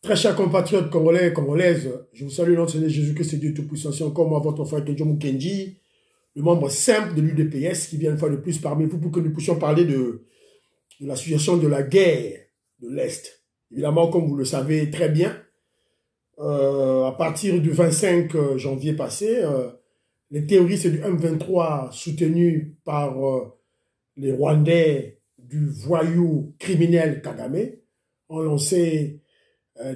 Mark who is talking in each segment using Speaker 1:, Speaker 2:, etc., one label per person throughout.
Speaker 1: Très chers compatriotes congolais et congolaises, je vous salue au nom de Seigneur Jésus-Christ, Dieu Tout-Puissant, c'est encore moi, votre frère Kenjo Mukenji, le membre simple de l'UDPS, qui vient une fois de plus parmi vous pour que nous puissions parler de la situation de la guerre de l'Est. Évidemment, comme vous le savez très bien, à partir du 25 janvier passé, les terroristes du M23 soutenus par les Rwandais du voyou criminel Kagame ont lancé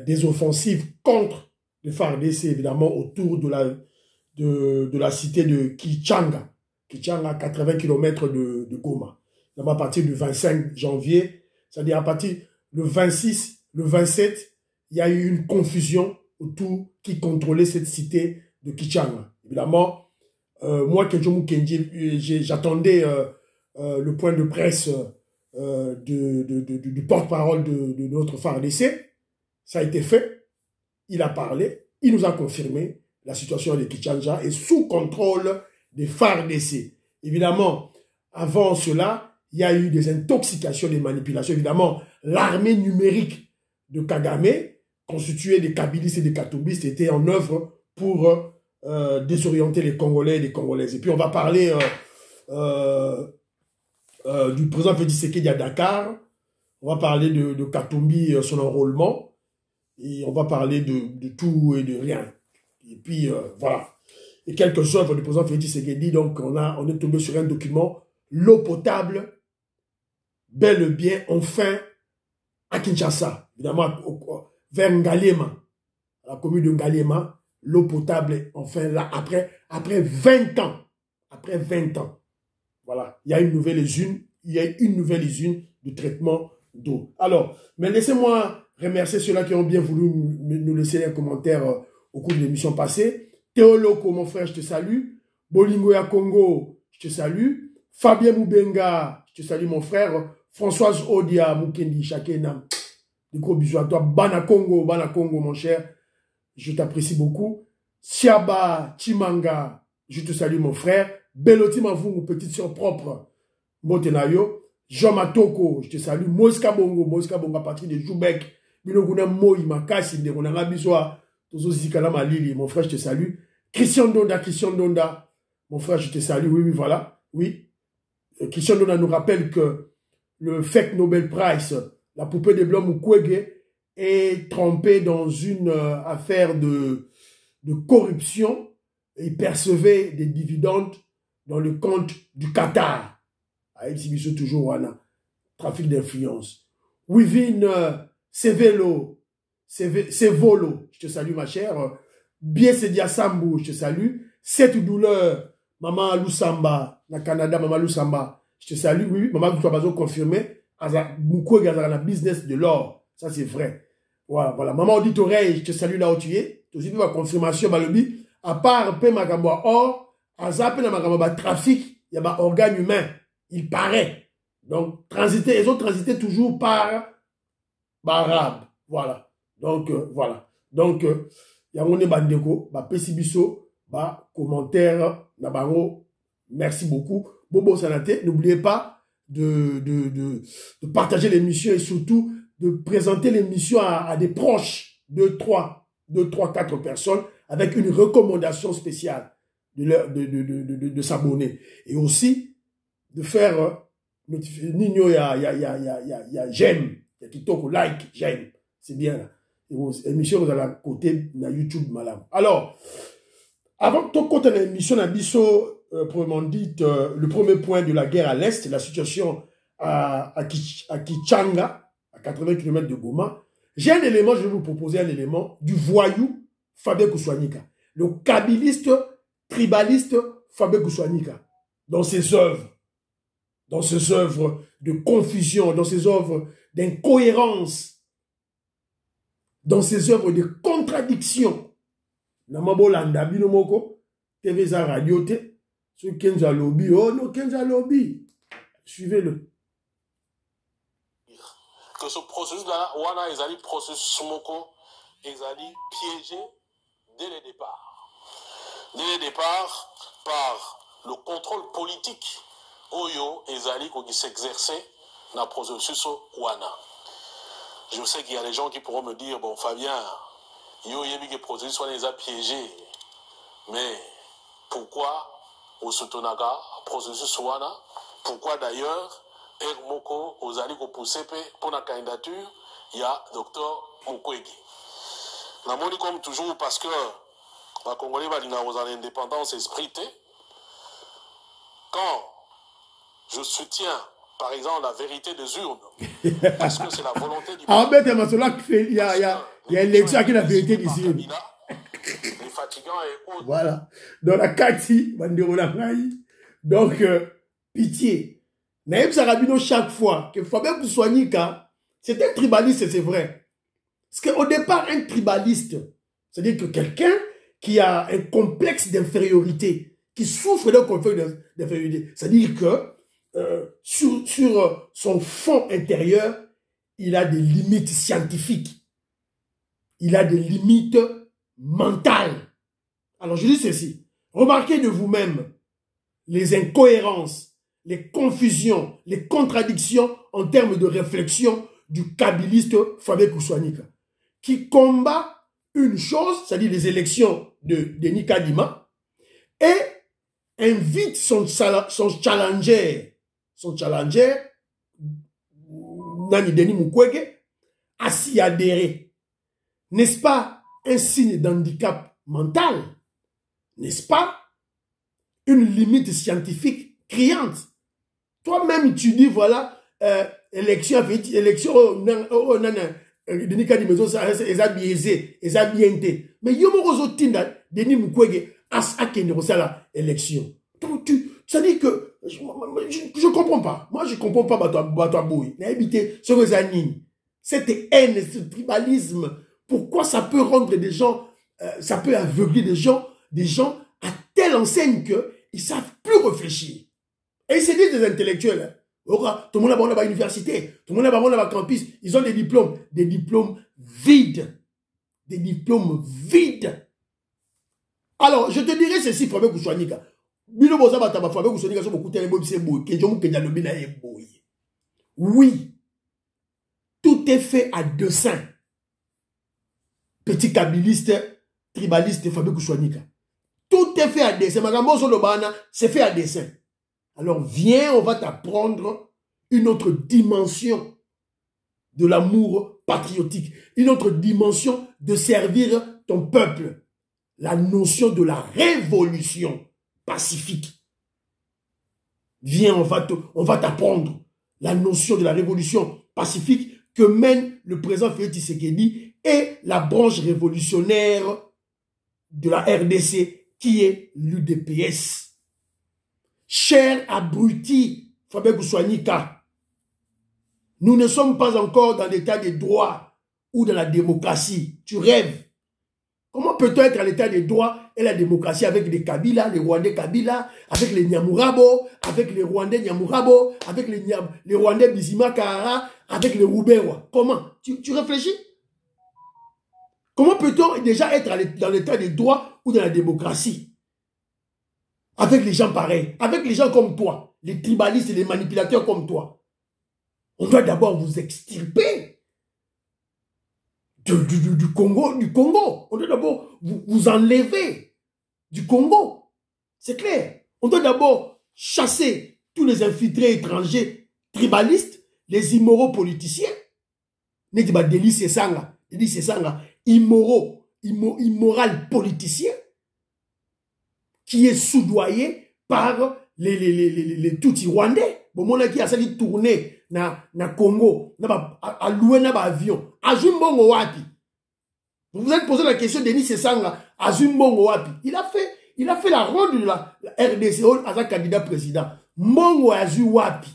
Speaker 1: des offensives contre les FARDC, évidemment, autour de la cité de Kichanga. Kichanga, à 80 km de Goma. Donc, à partir du 25 janvier, c'est-à-dire à partir du 26, le 27, il y a eu une confusion autour qui contrôlait cette cité de Kichanga. Évidemment, moi, Kenjo Mukenji, j'attendais le point de presse du porte-parole de notre FARDC. Ça a été fait, il a parlé, il nous a confirmé la situation de Kichanga est sous contrôle des FARDC. Évidemment, avant cela, il y a eu des intoxications, des manipulations. Évidemment, l'armée numérique de Kagame, constituée des Kabylistes et des Katoubistes, était en œuvre pour désorienter les Congolais et les Congolaises. Et puis on va parler du président Félix Tshisekedi à Dakar, on va parler de Katumbi, son enrôlement, et on va parler de tout et de rien. Et puis, voilà. Et quelques œuvres du président Félix Tshisekedi, donc on est tombé sur un document, l'eau potable, bel et bien, enfin, à Kinshasa, évidemment, vers Ngaliema, la commune de Ngaliema, l'eau potable est enfin là, après 20 ans. Après 20 ans. Voilà. Il y a une nouvelle usine, de traitement d'eau. Alors, mais laissez-moi remercier ceux-là qui ont bien voulu nous laisser un commentaire au cours de l'émission passée. Théoloko, mon frère, je te salue. Bolingo ya Congo, je te salue. Fabien Moubenga, je te salue, mon frère. Françoise Odia, Mukendi, Chakena. De gros bisous à toi. Bana Congo, mon cher. Je t'apprécie beaucoup. Siaba Chimanga, je te salue, mon frère. Beloti Mavou, petite soeur propre. Motenayo. Jean Matoko, je te salue. Moïska Bongo à partir de Joubek. Binoguna Moï, Makasi, Ndegonanga Biswa, Tozo Zikala Malili, mon frère, je te salue. Christian Donda, mon frère, je te salue. Oui, voilà. Oui. Christian Donda nous rappelle que le fake Nobel Prize, la poupée de Blanc Mukwege, est trempée dans une affaire de corruption. Il percevait des dividendes dans le compte du Qatar. Aïe, toujours, voilà. Trafic d'influence. Within Sevolo, je te salue, ma chère. Bien Sedia Sambou, je te salue. Cette douleur, Maman Lusamba, na Canada, Maman Lusamba, je te salue. Oui, Maman Lusamba, confirmé. Beaucoup de dans business de l'or. Ça, c'est vrai. Voilà. Maman Audit Oreille, je te salue là où tu es. Tu as aussi ma confirmation, Balobi. À part, Pe Magamba or, Azap, na Magamba trafic, il y a un organe humain. Il paraît. Donc, ils ont transité toujours par arabe. Voilà. Donc, voilà. Donc, Yangone Bandeko, Pesibiso, commentaire, Nabango, merci beaucoup. Bobo Sanate, n'oubliez pas de partager l'émission et surtout de présenter l'émission à des proches, 2, 3, 4 personnes, avec une recommandation spéciale de s'abonner. Et aussi, de faire Nino, il y a j'aime, il y a Kitoko, like, j'aime. C'est bien là. L'émission vous allez à côté de YouTube, madame. Alors, avant de côté de l'émission, probablement dit, le premier point de la guerre à l'Est, la situation à Kichanga, à 80 km de Goma. J'ai un élément, je vais vous proposer un élément du voyou Fabien Kouswanika, le kabiliste, tribaliste Fabien Kouswanika, dans ses œuvres de confusion, dans ses œuvres d'incohérence, dans ses œuvres de contradiction. Namabolanda binomoko, TV za radio te, ce Kenza Lobby, oh non, Kenza Lobby, suivez-le.
Speaker 2: Que ce processus-là, Wana Ezali processus Moko, Ezali piégé dès le départ. Dès le départ, par le contrôle politique Oyo Ezali qui s'exerçait dans le processus Wana. Je sais qu'il y a des gens qui pourront me dire, bon, Fabien, yo yebi que processus soit les a piégés. Mais pourquoi au Sotonaga, processus Swana, pourquoi d'ailleurs, Moko, aux alliés au Poussepe, pour la candidature, il y a Dr Mukwege. Namoni comme toujours parce que la Congolais va dire aux indépendance esprit. Quand je soutiens, par exemple, la vérité des urnes, parce que c'est la volonté du
Speaker 1: peuple. Il y a l'élection qui est la vérité des urnes.
Speaker 2: Les fatigants et autres.
Speaker 1: Voilà. Dans la Kati, donc, pitié. Naïm Sarabino, chaque fois que Fabien Kousouanika, c'est un tribaliste, c'est vrai. Parce qu'au départ, un tribaliste, c'est-à-dire que quelqu'un qui a un complexe d'infériorité, qui souffre d'un complexe d'infériorité, c'est-à-dire que sur son fond intérieur, il a des limites scientifiques. Il a des limites mentales. Alors je dis ceci, remarquez de vous-même les incohérences, les confusions, les contradictions en termes de réflexion du kabiliste Fabien Kousouanika, qui combat une chose, c'est-à-dire les élections de Denis Kadima, et invite son challenger, Nani Denis Mukwege, à s'y adhérer. N'est-ce pas un signe d'handicap mental? N'est-ce pas une limite scientifique criante? Toi-même, tu dis, voilà, élection, Denis Kadima, ça biaisé, ça bienté. Mais yomo tinda Denis Mukwege as la élection. Donc, ça dit que je comprends pas. Moi, je comprends pas Batoaboui. Cette haine, ce tribalisme, pourquoi ça peut rendre des gens, ça peut aveugler des gens à telle enseigne qu'ils savent plus réfléchir. Et c'est des intellectuels. Hein. Tout le monde a une université, tout le monde a un campus, ils ont des diplômes vides. Des diplômes vides. Alors, je te dirais ceci, Fabien Kousouanika. Oui, tout est fait à dessein. Petit kabiliste, tribaliste, Fabien Kousouanika. Tout est fait à dessein. C'est fait à dessein. Alors, viens, on va t'apprendre une autre dimension de l'amour patriotique, une autre dimension de servir ton peuple. La notion de la révolution pacifique. Viens, on va t'apprendre la notion de la révolution pacifique que mène le président Félix Tshisekedi et la branche révolutionnaire de la RDC qui est l'UDPS. Cher abruti, Fabien Kousouanika, nous ne sommes pas encore dans l'état des droits ou dans la démocratie. Tu rêves. Comment peut-on être à l'état des droits et la démocratie avec les Kabila, les Rwandais Kabila, avec les Nyamurabo, avec les Rwandais Nyamurabo, avec les Rwandais Bizima Kahara, avec les Roubewa? Comment? Tu réfléchis? Comment peut-on déjà être dans l'état des droits ou dans la démocratie? Avec les gens pareils, avec les gens comme toi, les tribalistes et les manipulateurs comme toi. On doit d'abord vous extirper du Congo. On doit d'abord vous enlever du Congo. C'est clair. On doit d'abord chasser tous les infiltrés étrangers tribalistes, les immoraux politiciens. Délit Sesanga, immoral politicien qui est soudoyé par les Tutsi rwandais. Bon, mon qui a sali tourner na Congo, à louer na avion. Azumbongo wapi. Vous vous êtes posé la question de Denis Sesanga, Azumbongo wapi. Il a fait la ronde de la RDC à un candidat président. Mbongo Azu wapi.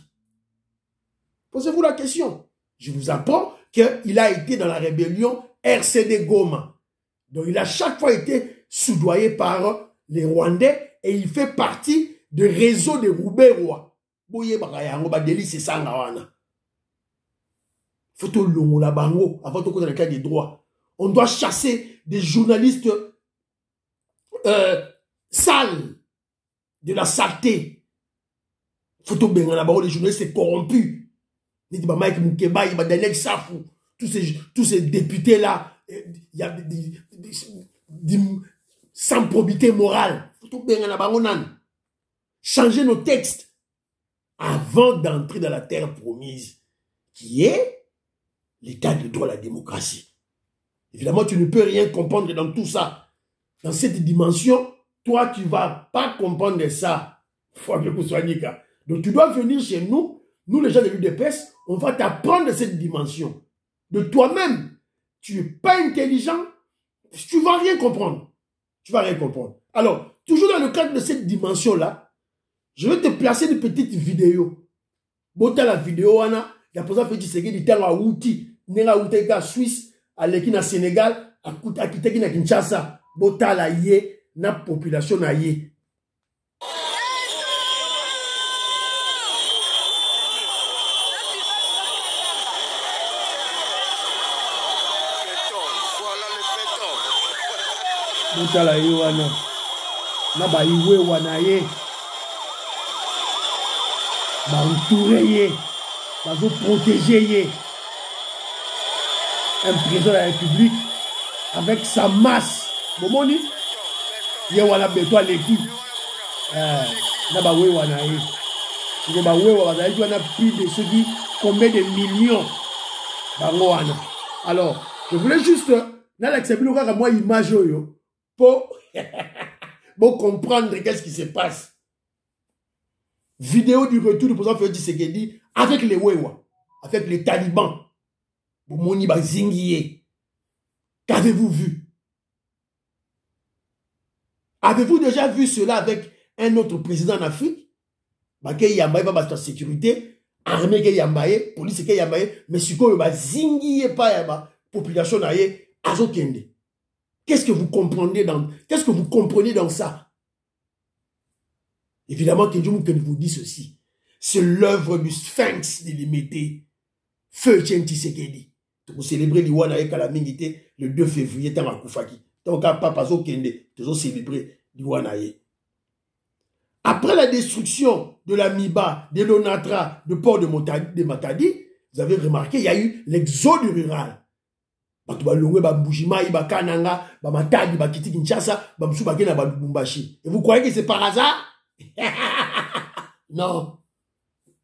Speaker 1: Posez-vous la question. Je vous apprends qu'il a été dans la rébellion RCD Goma. Donc il a chaque fois été soudoyé par les Rwandais et il fait partie du réseau des Rouberois. Boye bakayango ba Delis Sesanga wana. Faut tout longo la bango avant tout dans le cas des droits. On doit chasser des journalistes sales, de la saleté. Faut tout benga la bango les journalistes corrompus. Niti ba Mike Mukeba, ba Daniel Safou. tous ces députés-là, il y a sans probité morale. Changer nos textes avant d'entrer dans la terre promise, qui est l'état de droit, la démocratie. Évidemment, tu ne peux rien comprendre dans tout ça. Dans cette dimension, toi, tu ne vas pas comprendre ça. Donc, tu dois venir chez nous, les gens de l'UDPS, on va t'apprendre cette dimension. De toi-même, tu n'es pas intelligent, tu ne vas rien comprendre. Tu ne vas rien comprendre. Alors, toujours dans le cadre de cette dimension-là, je vais te placer une petite vidéo. Bota la vidéo, il y a pour ça que tu sais que tu as outil, tu Suisse, à l'Équina Sénégal, à Kiteki na Kinshasa, bota la yé, na population na yé. Bota la yé wana, na ba yiwe wana yé. Va entourer, va vous protéger. Un président de la République avec sa masse. Bomoni, il y a wala beto l'équipe. Na ba we wana ye. Si ba we wana ye, on a plus de ceux qui combien de millions. Bango wana. Alors, je voulais juste na l'accepter le cas moi image yo pour comprendre qu'est-ce qui se passe. Vidéo du retour du président Félix Tshisekedi avec les Wewa, avec les talibans. Bomoni Bazingiye. Qu'avez-vous vu? Avez-vous déjà vu cela avec un autre président en Afrique? Baké Yambaye, pas sécurité, armée qui Yambaye, police qui Yambaye, mais ce qu'on Bazingiye pas Yamba, population naye, Azokende. Qu'est-ce que vous comprenez dans ça? Évidemment, que je vous dis ceci. C'est l'œuvre du Sphinx de l'Imété. Feu Tien Tshisekedi. Pour célébrer l'Iwana et Kalamingité le 2 février, dans Koufaki. Donc, Papa Zokende, nous célébrer l'Iwana. Après la destruction de la Miba, de l'Onatra, de port de Matadi, vous avez remarqué, il y a eu l'exode rural. Et vous croyez que c'est par hasard? Non.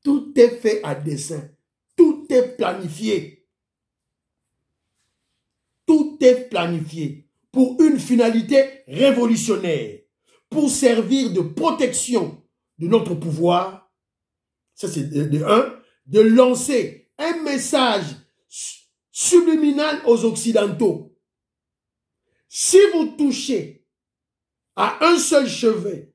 Speaker 1: Tout est fait à dessein. Tout est planifié. Tout est planifié pour une finalité révolutionnaire, pour servir de protection de notre pouvoir. Ça, c'est de lancer un message subliminal aux Occidentaux. Si vous touchez à un seul chevet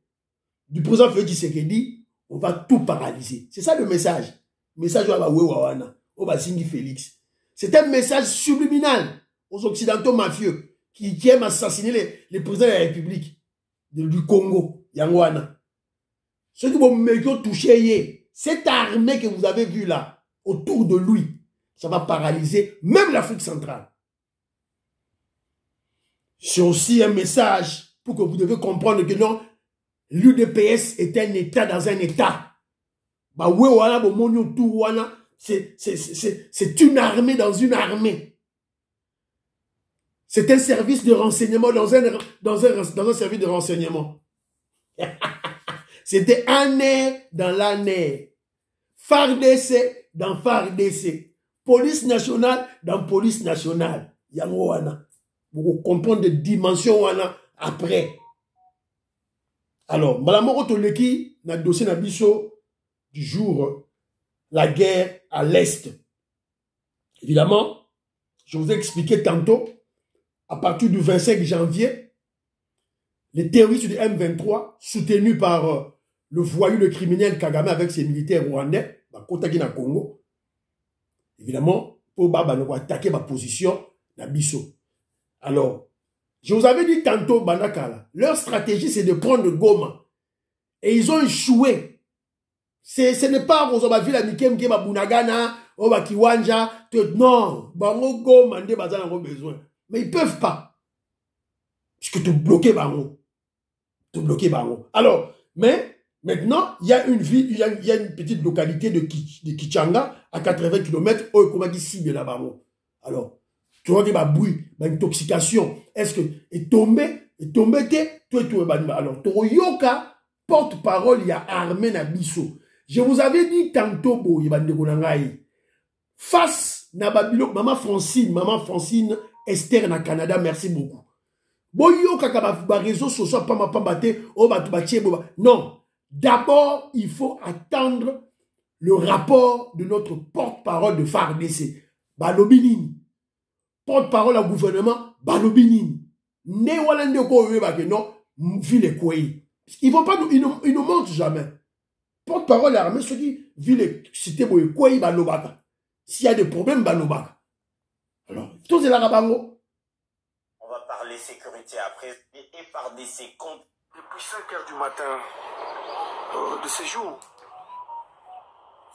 Speaker 1: du président Félix Tshisekedi, on va tout paralyser. C'est ça le message. Le message de Félix. C'est un message subliminal aux Occidentaux mafieux qui aiment assassiner les présidents de la République du Congo. Yangwana. Ceux qui vont toucher, cette armée que vous avez vue là, autour de lui, ça va paralyser même l'Afrique centrale. C'est aussi un message pour que vous devez comprendre que non, l'UDPS est un État dans un État. C'est une armée dans une armée. C'est un service de renseignement dans un service de renseignement. C'était un air dans l'année. FARDC dans FARDC. Police nationale dans police nationale. Yango wana. Vous comprenez des dimensions wana après. Alors, Malamoro Toleki, na dossier na biso du jour, la guerre à l'Est. Évidemment, je vous ai expliqué tantôt, à partir du 25 janvier, les terroristes du M23, soutenus par le voyou, le criminel Kagame avec ses militaires rwandais, Kotaki na Congo, évidemment, pour attaquer ma position, na biso. Alors, je vous avais dit tantôt, Banakala, leur stratégie, c'est de prendre Goma. Et ils ont échoué. Ce n'est pas Rosoba Villa Mikem Keba Bunagana, Oba Kiwanja, non, Bango Goma, Nde Bazan a besoin. Mais ils ne peuvent pas. Puisque tu bloqué Bango. Tu bloqué Bango. Alors, mais, maintenant, il y a une ville, il y a une petite localité de Kichanga, à 80 km, au Komaki cible là Bango. Alors, tu vois qu'il y a bruit, une intoxication. Est-ce que est tombé, alors, Toroyoka, porte-parole, il y a armé na biso. Je vous avais dit tantôt, face na babilo, maman Francine, Esther na Canada, merci beaucoup. Boyoka ba réseau social non, d'abord, il faut attendre le rapport de notre porte-parole de FARDC. Balobinini. Porte-parole au gouvernement, Balobinini. Ne walande ko non, ville Koué. Ils vont pas ils nous montrent jamais. Porte-parole armée, ceux qui ville cité Koué, Balobaka. S'il y a des problèmes, Balobaka. Alors, tout c'est là, Rabango.
Speaker 3: On va parler sécurité après et FARDC compte.
Speaker 2: Depuis 5 heures du matin de ces jours,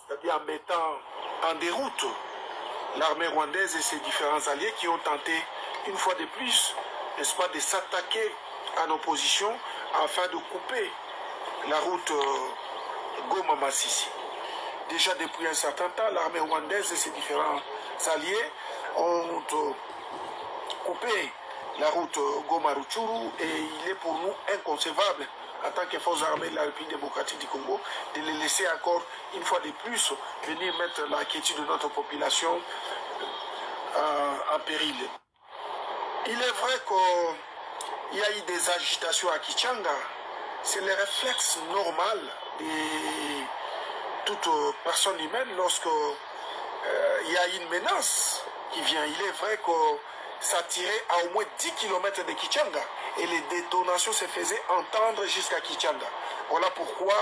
Speaker 2: c'est-à-dire en mettant en déroute l'armée rwandaise et ses différents alliés qui ont tenté une fois de plus, n'est-ce pas, de s'attaquer à nos positions afin de couper la route Goma-Massissi. Déjà depuis un certain temps, l'armée rwandaise et ses différents alliés ont coupé la route Goma-Ruchuru et il est pour nous inconcevable en tant que forces armées de la République démocratique du Congo de les laisser encore une fois de plus venir mettre la quiétude de notre population en péril. Il est vrai qu'il y a eu des agitations à Kichanga. C'est le réflexe normal de toute personne humaine lorsque il y a une menace qui vient. Il est vrai que ça tirait à au moins 10 km de Kichanga et les détonations se faisaient entendre jusqu'à Kichanga. Voilà pourquoi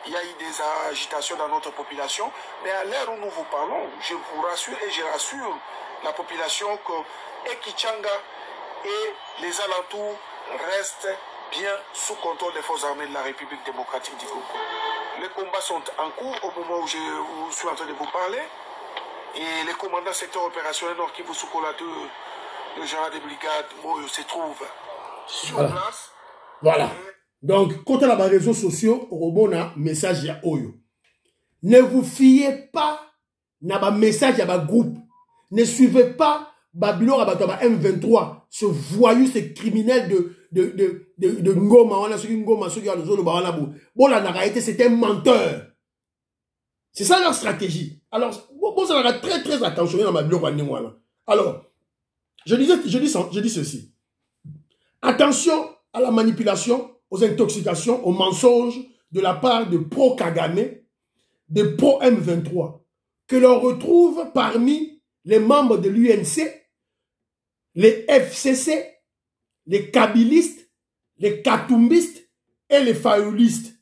Speaker 2: il y a eu des agitations dans notre population. Mais à l'heure où nous vous parlons, je vous rassure et je rassure la population que Kichanga et les alentours restent bien sous contrôle des forces armées de la République démocratique du Congo. Les combats sont en cours au moment où je suis en train de vous parler. Et les commandants secteur opérationnel Nord Kivu Soukolatou, le général de brigade Moyo se trouve sur place.
Speaker 1: Voilà. Donc, quand on a les réseaux sociaux, on a un message à Oyo. Ne vous fiez pas à un message à un groupe. Ne suivez pas Babylon à M23, ce voyou, ce criminel de Ngoma. On a ce Ngoma, ce qui a le zone de Baralabou. Bon, la réalité, c'est un menteur. C'est ça leur stratégie. Alors, bon, ça va très très attentionné dans Babylon. Alors, je dis ceci. Attention à la manipulation, aux intoxications, aux mensonges de la part de pro-Kagame, de pro-M23, que l'on retrouve parmi les membres de l'UNC, les FCC, les Kabilistes, les Katumbistes et les Fayolistes.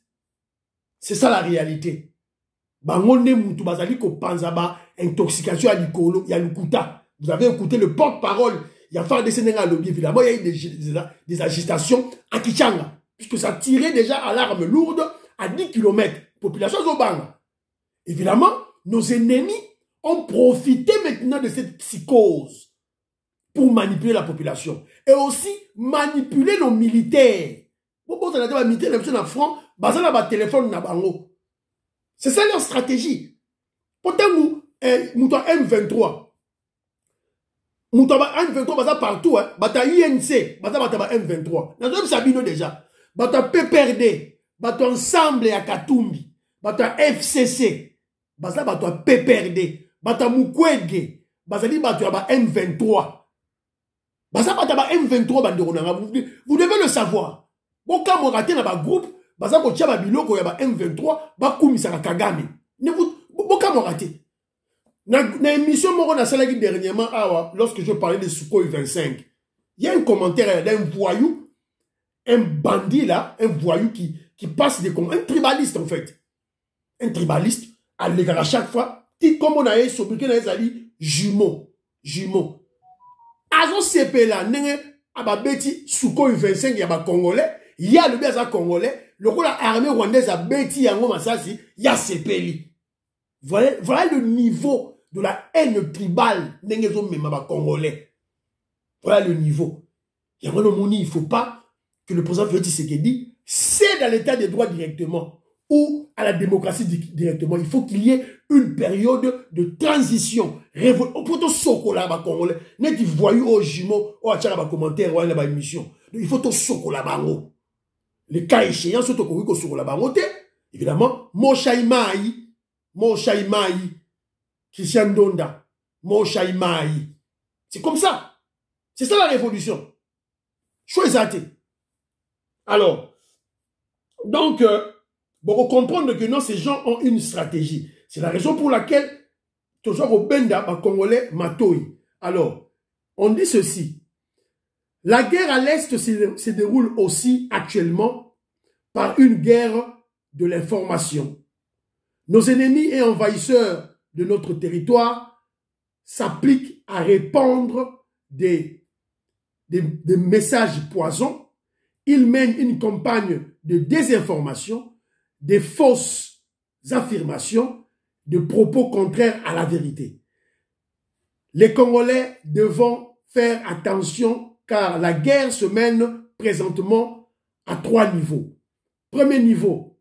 Speaker 1: C'est ça la réalité. Bangonde Moutou Bazali ko panzaba intoxication à l'icolo, il y a le Kouta. Vous avez écouté le porte-parole. Il y a fait des Sénégal à lobby, évidemment, il y a eu des agitations à Kichanga. Puisque ça tirait déjà à l'arme lourde à 10 km. Population Zobanga. Évidemment, nos ennemis ont profité maintenant de cette psychose pour manipuler la population. Et aussi manipuler nos militaires. Bon, ça a été militaire, la France, basé sur le téléphone na bango. C'est ça leur stratégie. Pourtant, nous, M23, M23 bata partout, hein. Bata INC, bata M23. Nous avons Sabino déjà. Bata PPRD, bata Ensemble à Katumbi, bata FCC, bata PPRD, bata Mukwege, bata M23. Bata M23, vous devez le savoir. Bon, quand vous ratez dans le groupe, bata Biloko yaba M23, bakoumisa Kagame. Ne vous, bon, quand vous ratez. Dans l'émission dernièrement, lorsque je parlais de Sukhoi 25, il y a un commentaire d'un voyou, un bandit là, un voyou qui passe des commentaires, un tribaliste en fait. Un tribaliste, à chaque fois, comme on a eu sobriqué dans les alliés, jumeaux. Azo CP là, ababeti Sukhoi 25, il y a Congolais, il y a le béza Congolais, le rôle armée rwandaise a beti yango masasi, il y a CP li. Voilà le niveau de la haine tribale congolais. Voilà le niveau. Il ne faut pas que le président Félix Tshisekedi cède à l'état des droits directement ou à la démocratie directement. Il faut qu'il y ait une période de transition. Pour tout chocolat, Congolais, net voyou au jumeau, ou à tchara commentaire, ou à la émission. Il faut tout chocolat, bango. Le cas échéant, surtout qu'on sur la bangote, évidemment, Moshaimaï, Christian Donda, Moshaimaï. C'est comme ça. C'est ça la révolution. Choisissez. Alors, donc, pour comprendre que non, ces gens ont une stratégie. C'est la raison pour laquelle, toujours au Benda, Congolais, Matoi. Alors, on dit ceci. La guerre à l'Est se déroule aussi actuellement par une guerre de l'information. Nos ennemis et envahisseurs de notre territoire s'appliquent à répandre des messages poisons. Ils mènent une campagne de désinformation, des fausses affirmations, de propos contraires à la vérité. Les Congolais devront faire attention car la guerre se mène présentement à 3 niveaux. Premier niveau,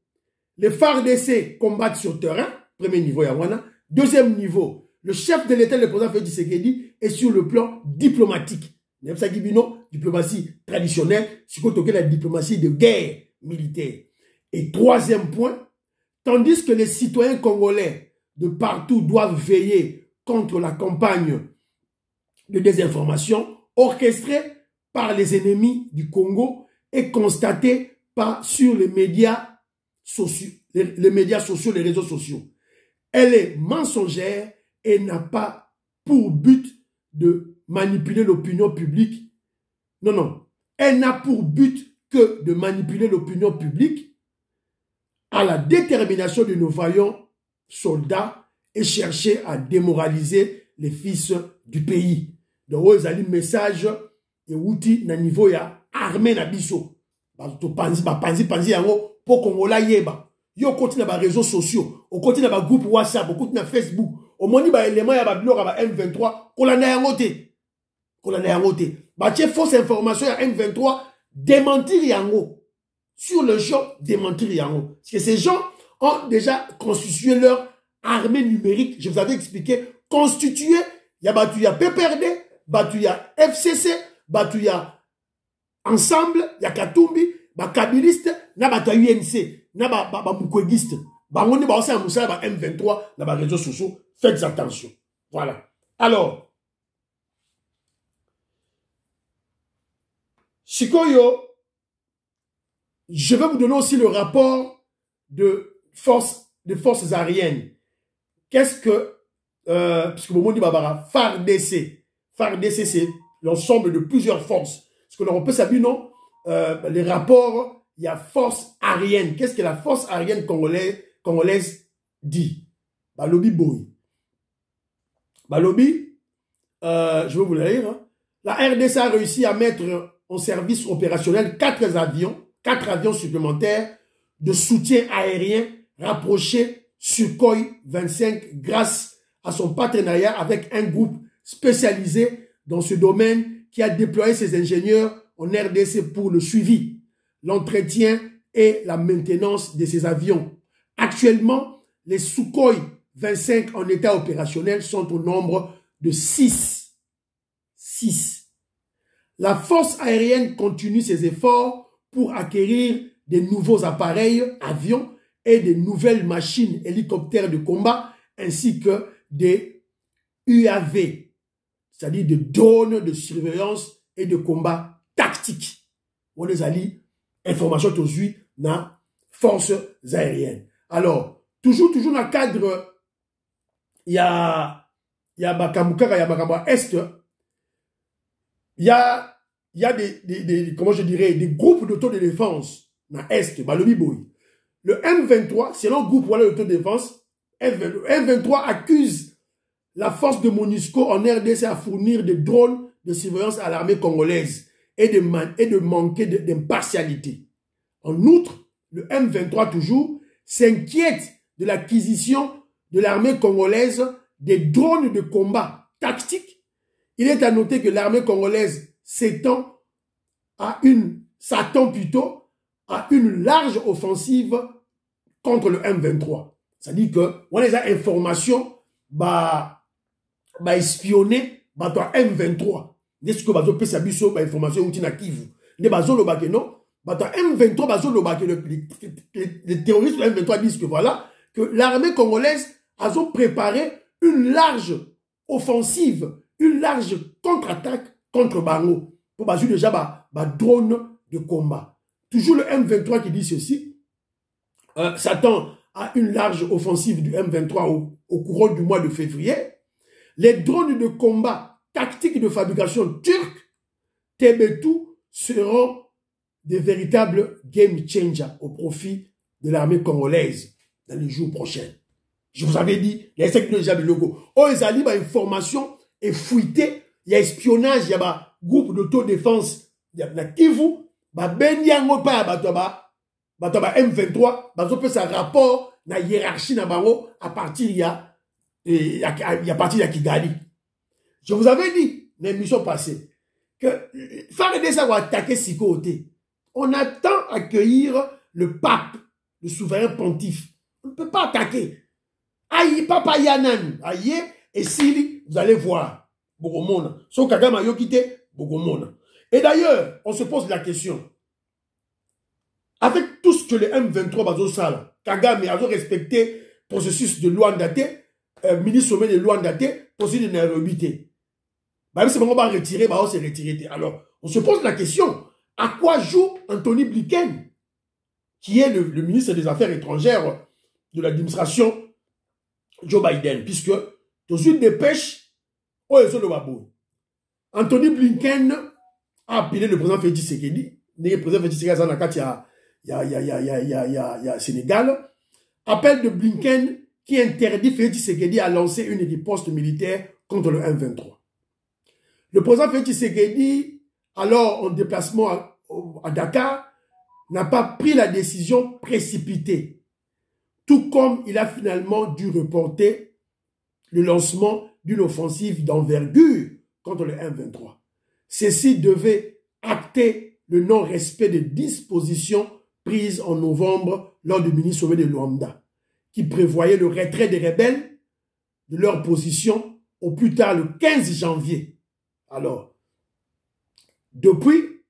Speaker 1: les FARDC combattent sur terrain. Premier niveau, Yawana. Deuxième niveau, le chef de l'État, le président Félix Tshisekedi, est sur le plan diplomatique. Diplomatie traditionnelle, c'est quoi la diplomatie de guerre militaire. Et troisième point, tandis que les citoyens congolais de partout doivent veiller contre la campagne de désinformation orchestrée par les ennemis du Congo et constatée sur les médias sociaux, les réseaux sociaux. Elle est mensongère et n'a pas pour but de manipuler l'opinion publique. Non, non. Elle n'a pour but que de manipuler l'opinion publique à la détermination de nos vaillants soldats et chercher à démoraliser les fils du pays. Donc, ils ont un message et outil na niveau ya armée na biso. Panzi yango pour Congolais yeba. Yo continue na réseaux sociaux, on continue na groupe WhatsApp, on continue na Facebook. Au moni ba élément ya ba blog ba M23, kolanda yango te. Kolanda yango te. Ba tie fausse information ya M23, démentir yango. Sur le champ, démentir yango. Parce que ces gens ont déjà constitué leur armée numérique, je vous avais expliqué, constitué, il y a battu ya PPRD, battu ya FCC, battu ya Ensemble, il y a Katumbi, ba Kabiliste, na ba UNC, na ba Mukwegiste. Ba ngoni ba aussi à Moussa, ba M23, na ba réseaux sociaux. Faites attention. Voilà. Alors, Chikoyo, je vais vous donner aussi le rapport de forces aériennes. Qu'est-ce que, puisque mon dit Babara, FARDC. FARDC, c'est l'ensemble de plusieurs forces. Parce que l'on peut savoir, non, les rapports, il y a force aérienne. Qu'est-ce que la force aérienne congolaise dit? Balobi Boy. Balobi, je vais vous le lire. Hein. La RDC a réussi à mettre en service opérationnel 4 avions supplémentaires de soutien aérien rapprochés Sukhoi 25 grâce à son partenariat avec un groupe spécialisé dans ce domaine qui a déployé ses ingénieurs en RDC pour le suivi, l'entretien et la maintenance de ces avions. Actuellement, les Sukhoi 25 en état opérationnel sont au nombre de 6. La force aérienne continue ses efforts pour acquérir de nouveaux appareils, avions et de nouvelles machines hélicoptères de combat ainsi que des UAV. C'est-à-dire de drones de surveillance et de combat tactique. On les a dit, information aujourd'hui dans forces aériennes. Alors, toujours dans le cadre, il y a Bakamukara, il y a Bakamba Est, il y a comment je dirais, des groupes d'autodéfense dans Est, Balobi Boy. Le M23, c'est un groupe d'autodéfense, M23 accuse la force de MONUSCO en RDC à fournir des drones de surveillance à l'armée congolaise et de manquer d'impartialité. En outre, le M23 toujours s'inquiète de l'acquisition de l'armée congolaise des drones de combat tactiques. Il est à noter que l'armée congolaise s'attend plutôt à une large offensive contre le M23. C'est-à-dire que, on a des informations, espionner, toi M23. N'est-ce que bazo pesa biso, information ou tina Kivu. Ne bazo lo bake non, toi M23 bazo lo bake les terroristes de M23 disent que voilà, que l'armée congolaise a préparé une large offensive, une large contre-attaque contre Bango. Pour baser déjà drone de combat. Toujours le M23 qui dit ceci, s'attend à une large offensive du M23 au courant du mois de février. Les drones de combat tactiques de fabrication turque, Tebetou, seront des véritables game changers au profit de l'armée congolaise dans les jours prochains. Je vous avais dit, les secteurs déjà de logo. Oh, ils ont information et fuité, il y a espionnage, il y a groupe d'autodéfense, il y a Kivu, Benyango pa M23, bazo peut sa rapport na hiérarchie na bango à partir il y a partir de Kigali. Je vous avais dit, l'émission passée, que FARDC va attaquer si côté. On attend accueillir le pape, le souverain pontife. On ne peut pas attaquer. Aïe, papa Yanan, aïe, et Sili, vous allez voir. Bogomona. Son Kagama Yokite, Bogomona. Et d'ailleurs, on se pose la question. Avec tout ce que le M23 Bazo Sala, Kagame a respecté le processus de Luanda-Té, ministre sommet de Luanda-Té, processus de Nairobi-Té. Même si on va retirer, on s'est retiré. Alors, on se pose la question, à quoi joue Anthony Blinken, qui est le ministre des Affaires étrangères de l'administration Joe Biden, puisque dans une dépêche, Anthony Blinken a appelé le président Félix Tshisekedi, le président Félix Tshisekedi il y a Sénégal, appel de Blinken qui interdit Félix Tshisekedi à lancer une riposte militaire contre le M23. Le président Félix Tshisekedi, alors en déplacement à Dakar, n'a pas pris la décision précipitée, tout comme il a finalement dû reporter le lancement d'une offensive d'envergure contre le M23. Ceci devait acter le non-respect des dispositions prises en novembre lors du mini-sommet de Luanda, qui prévoyait le retrait des rebelles de leur position au plus tard le 15 janvier. Alors, depuis,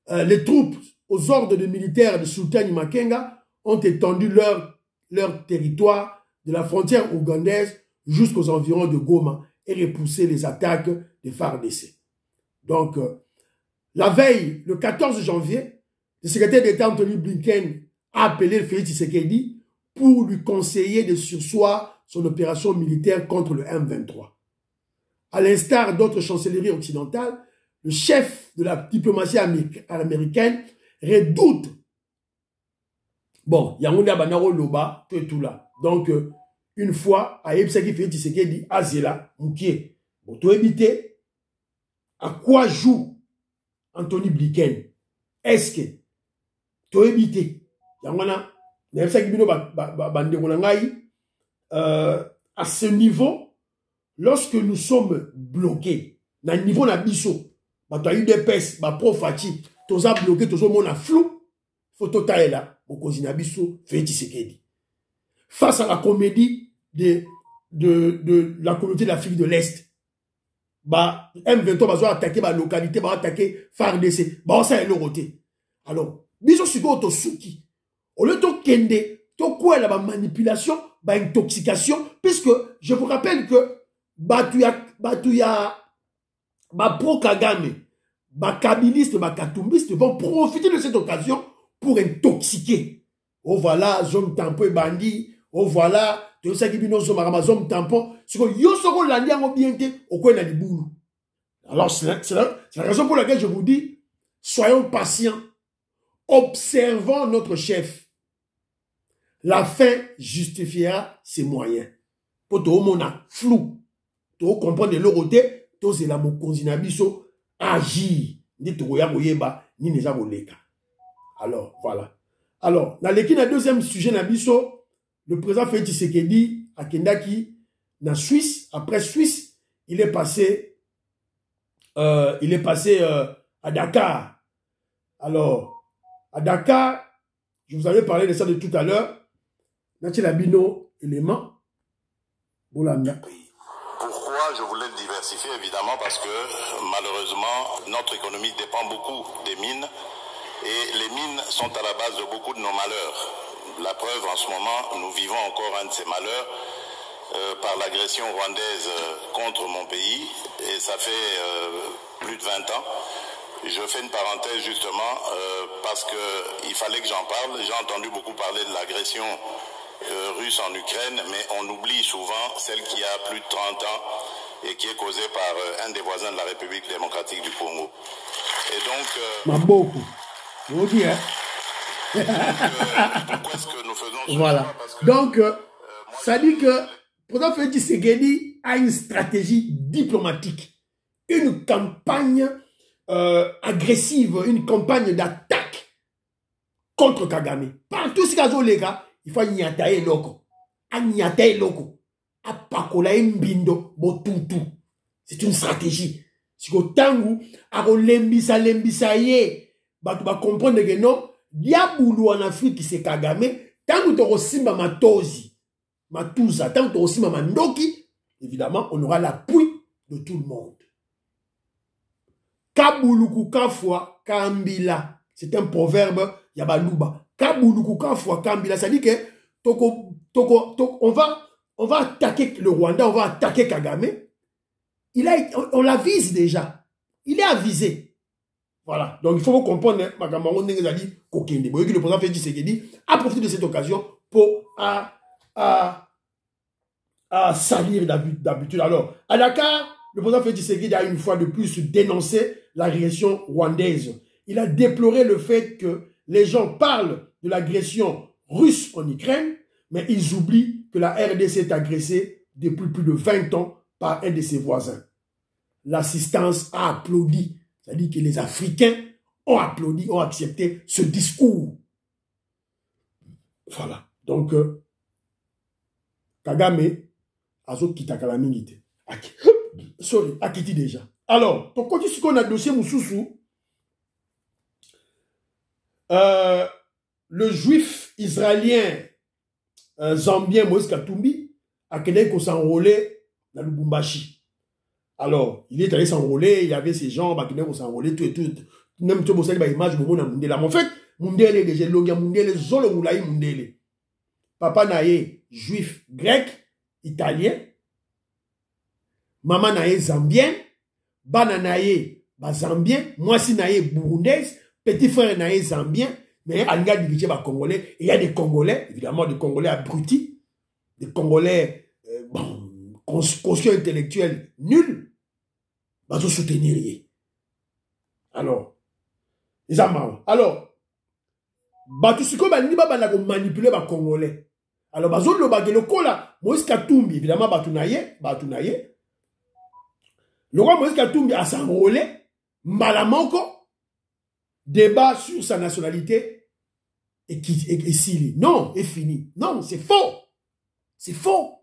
Speaker 1: les troupes aux ordres des militaires de Sultan Makenga ont étendu leur territoire de la frontière ougandaise jusqu'aux environs de Goma et repoussé les attaques des FARDC. Donc, la veille, le 14 janvier, le secrétaire d'État Anthony Blinken a appelé Félix Tshisekedi pour lui conseiller de surseoir son opération militaire contre le M23. À l'instar d'autres chancelleries occidentales, le chef de la diplomatie américaine redoute. Bon, il y a un banaro loba, tout là. Donc, une fois, à Epsaki Félix Tshisekedi, Azela, Moukié, bon, tout éviter, à quoi joue Anthony Blinken? Est-ce que, tout éviter, il y a un à ce niveau, lorsque nous sommes bloqués, dans le niveau d'Abisso, tu as eu des pèses, pro-fati, tu as bloqué, tu as mon flou, faut tout tailler là, mon cousin Abisso, Félix Tshisekedi. Face à la comédie de la communauté de l'Afrique de l'Est, M23 va attaquer la localité, va attaquer FARDC, ça est le roté. Alors, biso siko to suki. Au lieu de kende, to quoi la manipulation, intoxication, puisque je vous rappelle que pro-Kagame, kabilistes, katumbistes vont profiter de cette occasion pour intoxiquer. Oh voilà, zone tampon bandit, oh voilà, tu sais que zone tampon, c'est que yo soko landi en bienté, au coin de l'ibulu. Alors, c'est la raison pour laquelle je vous dis, soyons patients, observons notre chef. La fin justifiera ses moyens. Pour tout le monde flou. Tout comprendre de l'autre, tout c'est la mokonzina biso agir. Ni to ya boyeba, ni neza boleka. Alors, voilà. Alors, dans le deuxième sujet na biso, le président Félix Tshisekedi à Kendaki, na Suisse, après Suisse, il est passé à Dakar. Alors, à Dakar, je vous avais parlé de ça de tout à l'heure, Nachelabino élément. Bolanda.
Speaker 2: Pourquoi je voulais le diversifier? Évidemment parce que malheureusement notre économie dépend beaucoup des mines et les mines sont à la base de beaucoup de nos malheurs. La preuve, en ce moment, nous vivons encore un de ces malheurs par l'agression rwandaise contre mon pays et ça fait plus de 20 ans. Je fais une parenthèse justement parce qu'il fallait que j'en parle. J'ai entendu beaucoup parler de l'agression russe en Ukraine, mais on oublie souvent celle qui a plus de 30 ans et qui est causée par un des voisins de la République démocratique du Congo. Et donc...
Speaker 1: beaucoup. On dit, hein?
Speaker 2: Pourquoi est-ce que nous faisons ce
Speaker 1: voilà.
Speaker 2: choix? Parce que,
Speaker 1: donc, ça dit que Président Félix Tshisekedi a une stratégie diplomatique, une campagne agressive, une campagne d'attaque contre Kagame. Partout ce qu'il les gars, il faut nyataye loko. A nyataye loko. A pakola mbindo botutu. C'est une stratégie. Si vous tangu, a lembisa ye, bah tu vas comprendre que non, diaboulou en Afrique c'est Kagame, tangu to simba matozi, matuza, tangu to simba mandoki, évidemment, on aura l'appui de tout le monde. Kabuluku kafwa kambila. C'est un proverbe yabaluba. Kabuluku kafwa kambila. Ça dit que on va attaquer le Rwanda, on va attaquer Kagame. On l'avise déjà. Il est avisé. Voilà. Donc il faut comprendre, le président Félix Tshisekedi a profité de cette occasion pour salir d'habitude. Alors, à Dakar, le président Félix Tshisekedi a une fois de plus dénoncé l'agression rwandaise. Il a déploré le fait que les gens parlent de l'agression russe en Ukraine, mais ils oublient que la RDC est agressée depuis plus de 20 ans par un de ses voisins. L'assistance a applaudi. C'est-à-dire que les Africains ont applaudi, ont accepté ce discours. Voilà. Donc, Kagame, Azo Kitakala Mingite. Sorry, Akiti déjà. Alors, pour continuer ce qu'on a dossier Moussoussou, le juif israélien zambien Moïse Katumbi a créé qu'on s'enrôlait dans Lubumbashi. Alors, il est allé s'enrôler, il y avait ses gens, qui s'enrôler, tout et tout. Même tout le monde image, mais en fait, Mundele, déjà, Logia Mundele, Zolo Moulaï Mundele. Papa naïe, juif, grec, italien. Maman naïe, zambien. Bana naïe, zambien. Moi si naïe, burundaise. Petit frère naïe, zambien. Mais il y a des Congolais. Il y a des Congolais, évidemment, des Congolais abrutis. Des Congolais, conscients intellectuels nuls. Bah, tout soutenir. Alors, les amants. Alors, bah, tout ce qu'on va manipuler les Congolais. Alors, bah, zone le bagelo kola, Moïse Katumbi, évidemment, Batounaye. Le roi Moïse Katumbi a s'enrôlé, Malamoko, débat sur sa nationalité, et s'il non, est fini. Non, c'est faux. C'est faux.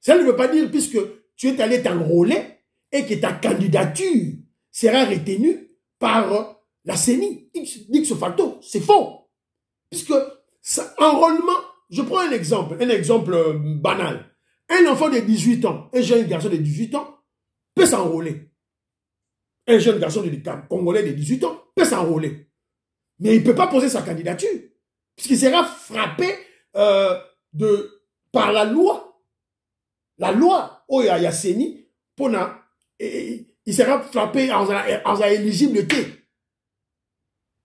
Speaker 1: Ça ne veut pas dire, puisque tu es allé t'enrôler, et que ta candidature sera retenue par la CENI, X facto. C'est faux. Puisque, enrôlement, je prends un exemple banal. Un enfant de 18 ans, un jeune garçon de 18 ans, peut s'enrôler. Un jeune garçon congolais de 18 ans peut s'enrôler. Mais il ne peut pas poser sa candidature. Puisqu'il sera frappé par la loi. La loi, oh, il y a CENI, il sera frappé en éligibilité.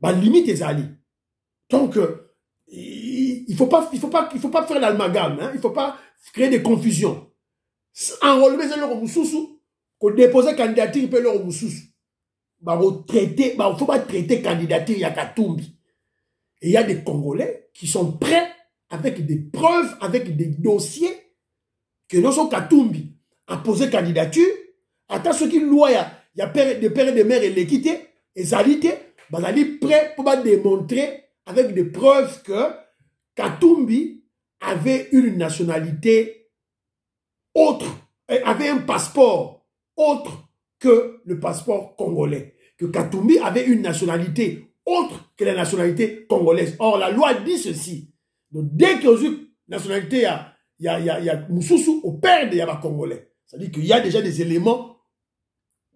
Speaker 1: Bah, limite les alliés. Donc, il faut pas faire l'amalgame, hein? Il ne faut pas créer des confusions. Enrôler les gens Moussoussou, qu'on dépose candidature, il peut leur Moussoussou. Bah, il ne faut pas traiter candidature, il y a Katumbi. Et il y a des Congolais qui sont prêts avec des preuves, avec des dossiers, que non Katumbi a posé candidature, attends ce qu'il loin, il y a des pères et des mères et l'équité, et Zalité, bah, ils sont prêts pour démontrer avec des preuves que Katumbi avait une nationalité autre, avait un passeport autre que le passeport congolais, que Katumbi avait une nationalité autre que la nationalité congolaise. Or, la loi dit ceci. Donc, dès que nationalité, il y a Moussoussou au père de Yaba Congolais. C'est-à-dire qu'il y a déjà des éléments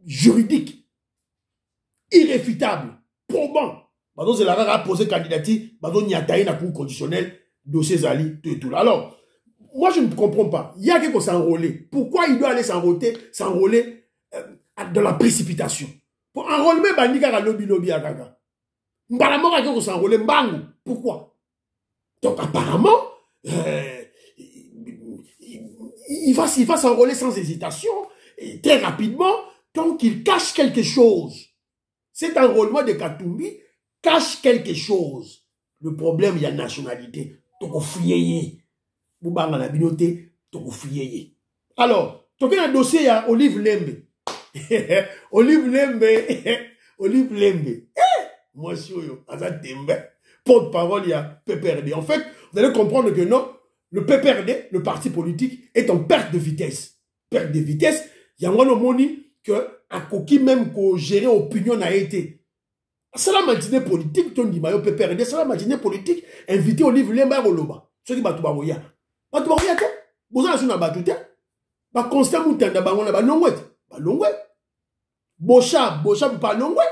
Speaker 1: juridiques, irréfutables, probants. Bazo Zelara a posé candidature, Bazo Nyataï na cour conditionnelle, dossier Zali, tout et tout. Alors, moi je ne comprends pas. Il y a quelqu'un qui s'enrôler. Pourquoi il doit aller s'enrôler dans la précipitation? Pour enrôler Bandika à lobby à Gaga. Mbalamor a quelqu'un qui s'enrôler, Mbangu. Pourquoi? Donc apparemment, il va s'enrôler sans hésitation, et très rapidement, donc il cache quelque chose. Cet enrôlement de Katumbi cache quelque chose. Le problème, il y a nationalité. Toko fuyeye. Boubanga la binote, toko fuyeye. Alors, toqué un dossier, il y a Olive Lembe. Olive Lembe. Moi, je suis porte-parole, il y a PPRD. En fait, vous allez comprendre que non, le PPRD, le parti politique, est en perte de vitesse. Perte de vitesse, il y a un moni que à Koki même qu'on gérer opinion a été. C'est la matinée politique, ton dit maillot PPRD, c'est la matinée politique, invité Olive Lemba Roloba. Ce qui va tout baroya. Va tout baroya, toi. Vous avez un battu, bah, constant moutanda, bah, on a longouet. Bah, longouet. Bocha, pas longouet.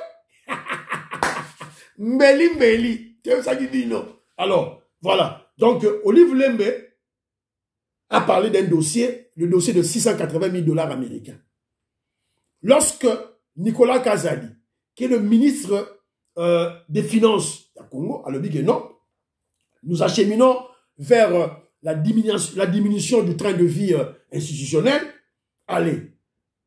Speaker 1: Mbeli. C'est ça qui dit non. Alors, voilà. Donc, Olive Lembe a parlé d'un dossier, le dossier de 680 000 $ américains. Lorsque Nicolas Kazali, qui est le ministre des Finances du Congo, a dit que non, nous acheminons vers la diminution du train de vie institutionnel. Allez,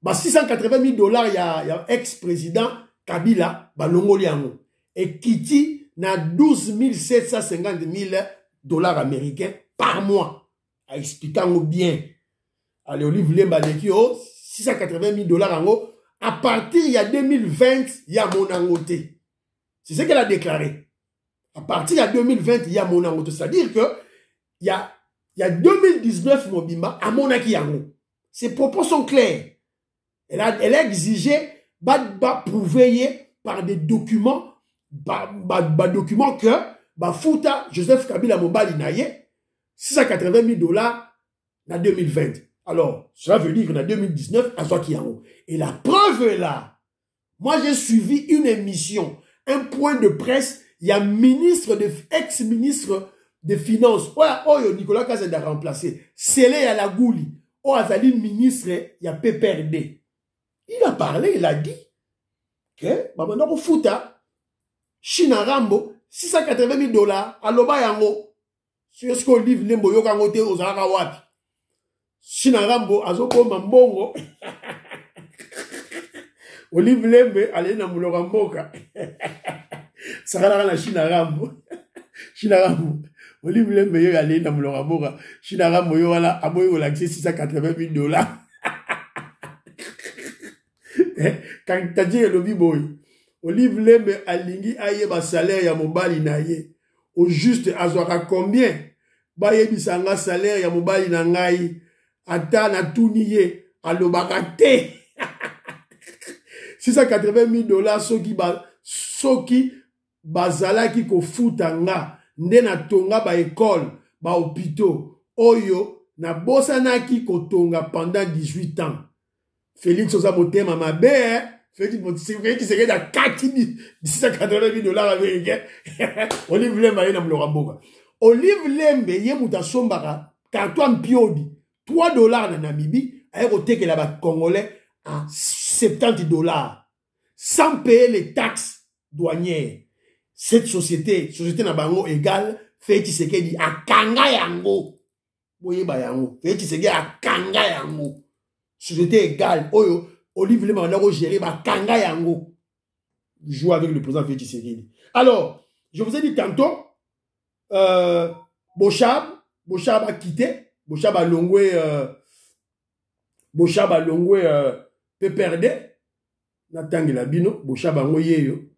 Speaker 1: bah 680 000 $, il y a ex-président Kabila, bah Longoliango, et Kiti n'a 12 750 000 $ américains par mois. À expliquer bien. Allez, Olive Lemba Lekio, 680 000 $ en haut. À partir il y a 2020, il y a mon angoté. C'est ce qu'elle a déclaré. À partir de 2020, il y a mon angoté. C'est-à-dire que il y a 2019 Mobimba à mon akiyango. Ses propos sont clairs. Elle a exigé prouver par des documents documents que Fouta Joseph Kabila Mobali naye 680 000 $ en 2020. Alors, cela veut dire qu'en 2019, à Zoakiyango. Et la preuve est là. Moi, j'ai suivi une émission, un point de presse, il y a ex-ministre des Finances, Nicolas Kazadi a remplacé, Sélé Yalagouli, Azali ministre, il y a PPRD. Il a parlé, il a dit que, maintenant, Fouta, China Rambo, 680 000 $ à Loba Yango. C'est ce qu'on livre Lembo Yokangote aux Arawapi. China Rambo, Azoko Mambongo. Olive Lembe, allez na Mouloramboka. Sarala na China Rambo. China Rambo. Olive Lembe, allez na Mouloramboka. China Rambo, yo ala, aboy au laxé 680 000 $. Quand t'as dit le biboy. Olive Lembe alingi aye ba salaire ya mobali na ye. Au juste azwaka combien? Ba yebisanga salaire ya mobali na ngai. Ata na tuniye alobaka te. 680 000 $ soki bazalaki ko futanga nde na tonga ba école ba hôpitaux oyo na bosanaki ko tonga pendant 18 ans. Félix Oza Motema mabe Félix c'est da 680 000 $ américains. Olive Lembe na mloramboka. Olive Lembe ye muta sombaka carton piodi 3 $ na Namibie a été la Congolais à 70 $, sans payer les taxes douanières. Cette société na bango égale, fait Tshisekedi à Kanga Yango. Boye bayango, fait Tshisekedi à Kanga Yango. Société égale, oyo, Olive Lembe a géré à Kanga Yango. Joue avec le président Félix Tshisekedi. Alors, je vous ai dit tantôt, Bochab a quitté. Bochab a longoué PPRD. Natangi la bino. Bochab a yeyo.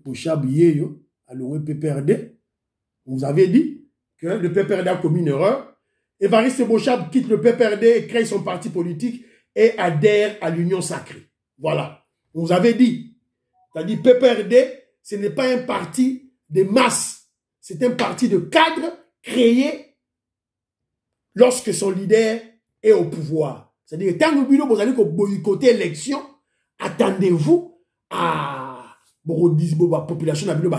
Speaker 1: Bochab yeyo. A longoué PPRD. On vous avait dit que le PPRD a commis une erreur. Évariste Bochab quitte le PPRD et crée son parti politique et adhère à l'Union Sacrée. Voilà. On vous avait dit. C'est-à-dire PPRD, ce n'est pas un parti de masse. C'est un parti de cadres créé lorsque son leader est au pouvoir. C'est-à-dire, tant que vous allez boycotter l'élection, attendez-vous à la population de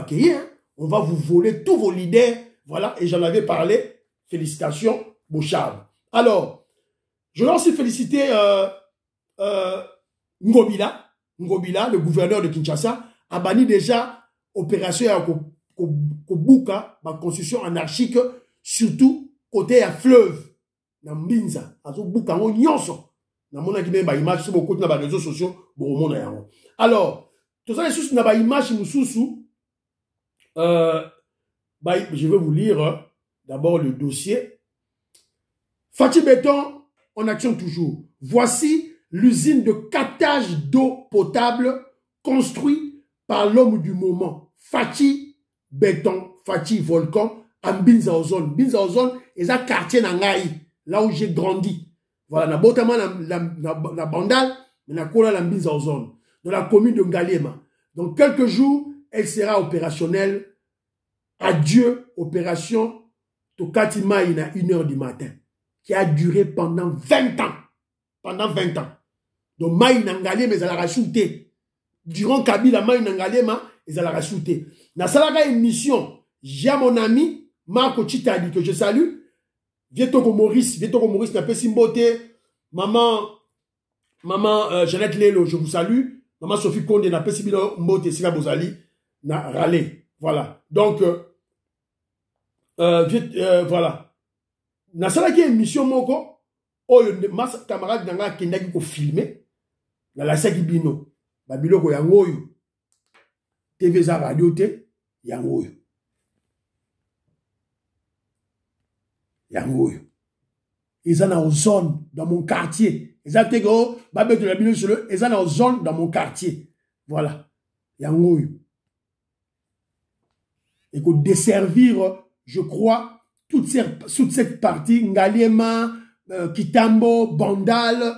Speaker 1: on va vous voler tous vos leaders. Voilà, et j'en avais parlé. Félicitations, Bouchard. Alors, je vais aussi féliciter Ngobila, le gouverneur de Kinshasa, a banni déjà opération à Kobuka, ma construction anarchique, surtout côté à fleuve, dans Mbinza. Azo Buka, on nyonso. Na mona ki même ba image sur beaucoup de réseaux sociaux, bon mona yango. Alors, tout ça les sous na ba image mususu je vais vous lire d'abord le dossier. Fatih Béton en action toujours. Voici l'usine de captage d'eau potable construite par l'homme du moment. Fatih Béton, Fatih Volcan, en Binza Ozone. Binza Ozone est un quartier Nangaï, là où j'ai grandi. Voilà, na botamment la bandale, mais na kola la Binza Ozone, dans la commune de Ngaliema. Dans quelques jours, elle sera opérationnelle. Adieu, opération Tokati Maïna, 1h du matin, qui a duré pendant 20 ans. Pendant 20 ans. Donc Maïna Ngaliema, ils allaient rajouter. Durant Kabila, Maïna Ngaliema, ils allaient rajouter. Dans cette émission, j'ai mon ami, Marco Chitali, que je salue. Vietoko Maurice, n'a pas simboté. Maman Jeannette Lelo, je vous salue. Maman Sophie Konde, n'a pas simboté, Sina Bozali, n'a râlé. Voilà. Donc, voilà. Dans cette émission, moko, ma camarade n'a pas filmé. Dans la saki bino. Babilo ko yangoyo. TV za radio te, yangoyo. Yangoyo. Ils sont en zone dans mon quartier. Ils ont été babé de la bino sur eux. Ils sont en zone dans mon quartier. Voilà. Yangoyo. Et qu'on desservir, je crois, toute cette partie, Ngaliema, Kitambo, Bandal,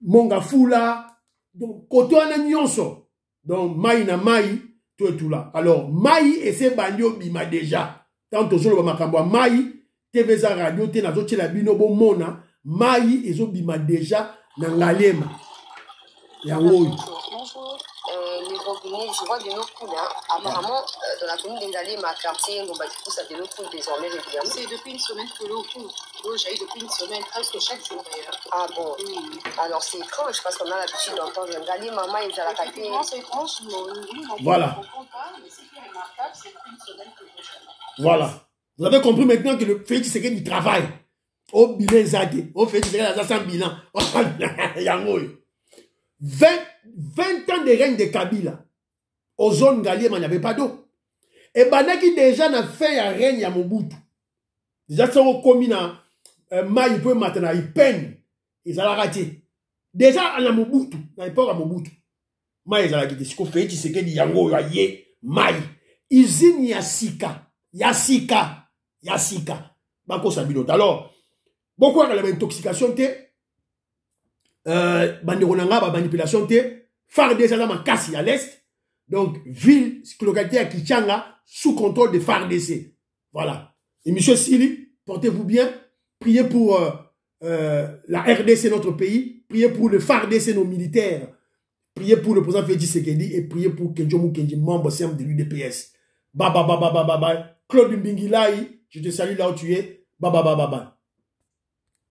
Speaker 1: Mongafula, donc, côté en nyonso. Donc, Maï na Maï, tout et tout là. Alors, Maï et ses bandios bima déjà. Tant que je le vois, Maï, TVza radio, na zoche la bino bon mona, Maï et zo bima déjà, na Ngaliema. Yangoy.
Speaker 4: Bonjour. Les robinets, je vois de l'eau coule. Hein. Apparemment, dans la commune d'Indalé, ma quartier, mon bâtiment, ça de l'eau coule désormais régulièrement.
Speaker 5: C'est depuis une semaine que l'eau coule. L'eau jaillit depuis une semaine, presque chaque jour d'ailleurs.
Speaker 4: Ah bon? Oui. Alors c'est étrange parce qu'on a l'habitude d'entendre Ndalé, maman, ils ont la qualité.
Speaker 5: C'est étrange,
Speaker 1: voilà.
Speaker 5: On comprend pas, mais ce qui est remarquable, c'est depuis une semaine que l'eau jaillit.
Speaker 1: Voilà. Vous avez compris maintenant que le fait c'est qu'il travaille. Au bilan zagé. Au fait c'est qu'il a un bilan. Yangoy. 20 ans de règne de Kabila. Aux zones Ngaliema, il n'y avait pas d'eau. Et Banaki déjà n'a fait un règne à Mobutu. Déjà, ça au comina, il peut maintenant, il peine. Ils ont raté. Déjà, à la Mobutu, dans l'époque à Mobutu. Maï, ils ont raté. Ce qu'on fait, c'est que Yango, Yaye, Maï. Usine Yassika. Bako Sabinot. Alors, beaucoup de l'intoxication, banderonanga, manipulation, FARDC, ça m'a cassé à l'est. Donc, ville, localité à Kichanga, sous contrôle de FARDC. Voilà. Et monsieur Sili, portez-vous bien. Priez pour la RDC, notre pays. Priez pour le FARDC, nos militaires. Priez pour le président Félix Tshisekedi et priez pour Kenjomu Kenji, membre simple de l'UDPS. Bye. Claude Mbingilaï, je te salue là où tu es. Bye.